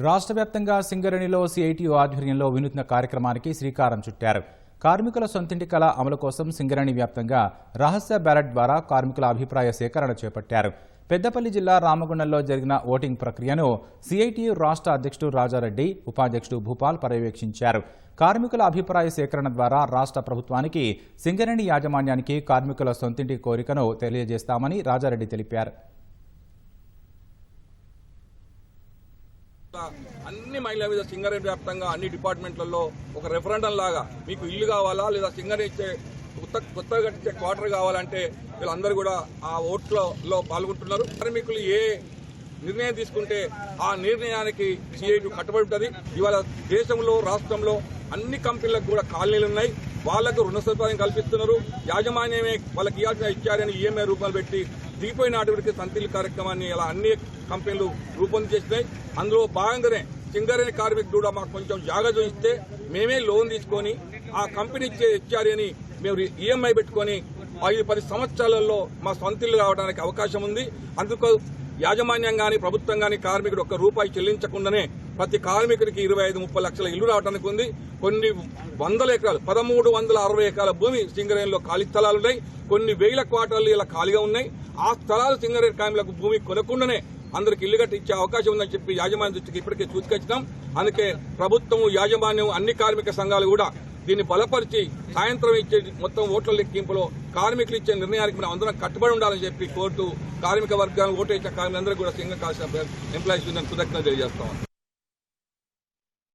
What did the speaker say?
రాష్ట్ర వ్యాప్తంగా సింగరేణిలో సిఐటియు ఆధ్వర్యంలో వినూత్న కార్యక్రమానికి శ్రీకారం చుట్టారు. కార్మికుల సొంతింటి కళ అమలు కోసం సింగరేణి వ్యాప్తంగా రహస్య బ్యాలెట్ ద్వారా కార్మికుల అభిప్రాయ సేకరణ చేపట్టారు. పెద్దపల్లి జిల్లా రామగుండంలో జరిగిన ఓటింగ్ ప్రక్రియను సిఐటియు రాష్ట్ర అధ్యక్షుడు రాజారెడ్డి, ఉపాధ్యక్షుడు భూపాల్ పర్యవేక్షించారు. కార్మికుల అభిప్రాయ సేకరణ ద్వారా రాష్ట్ర ప్రభుత్వానికి, సింగరేణి యాజమాన్యానికి కార్మికుల సొంతింటి కోరికను తెలియజేస్తామని రాజారెడ్డి తెలిపారు. అన్ని మహిళల మీద సింగరేణి వ్యాప్తంగా అన్ని డిపార్ట్మెంట్లలో ఒక రెఫరెండం లాగా మీకు ఇల్లు కావాలా లేదా సింగరేణి ఇచ్చే కొత్తగా కట్టించే క్వార్టర్ కావాలంటే వీళ్ళందరూ కూడా ఆ ఓట్లలో పాల్గొంటున్నారు. కార్మికులు ఏ నిర్ణయం తీసుకుంటే ఆ నిర్ణయానికి సిఐటి కట్టుబడి ఉంటుంది. ఇవాళ దేశంలో, రాష్ట్రంలో అన్ని కంపెనీలకు కూడా కాలనీలు ఉన్నాయి. వాళ్లకు రుణ సదుపాయం కల్పిస్తున్నారు. యాజమాన్యమే వాళ్ళకి ఇవ్వాల్సిన ఇచ్చారని ఈఎంఐ రూపాయలు పెట్టి దిగిపోయిన నాటికి సంతిల్ కార్యక్రమాన్ని ఇలా అన్ని కంపెనీలు రూపొందించేసినాయి. అందులో భాగంగానే సింగరేణి కార్మికుడు కూడా మాకు కొంచెం జాగ్రత్త ఇస్తే మేమే లోన్ తీసుకొని ఆ కంపెనీ ఇచ్చారని మేము ఈఎంఐ పెట్టుకొని 5-10 సంవత్సరాలలో మా సొంతిల్లు రావడానికి అవకాశం ఉంది. అందుకు యాజమాన్యం గాని, ప్రభుత్వం గాని కార్మికుడు ₹1 చెల్లించకుండానే ప్రతి కార్మికుడికి 25-30 లక్షల ఇల్లు రావడానికి ఉంది. కొన్ని వందల ఎకరాలు, 1360 ఎకరాల భూమి సింగరేణిలో ఖాళీ స్థలాలున్నాయి. కొన్ని వేల క్వార్టర్లు ఇలా ఖాళీగా ఉన్నాయి. ఆ స్థలాలు సింగరేణి కార్మికులకు భూమి కొనకుండానే అందరికి ఇల్లు కట్టించే అవకాశం ఉందని చెప్పి యాజమాన్య దృష్టికి ఇప్పటికే చూసుకొచ్చినాం. అందుకే ప్రభుత్వం, యాజమాన్యం, అన్ని కార్మిక సంఘాలు కూడా దీన్ని బలపరిచి సాయంత్రం ఇచ్చే మొత్తం ఓట్ల లెక్కింపులో కార్మికులు ఇచ్చే నిర్ణయానికి మనం అందరం కట్టుబడి ఉండాలని చెప్పి కోరుతూ కార్మిక వర్గాన్ని ఓటు ఇచ్చే కార్మికులందరూ కూడా సింగల్ కాస్ట్ ఎంప్లాయీస్ యూనియన్ కృతజ్ఞతలు తెలియజేస్తాం.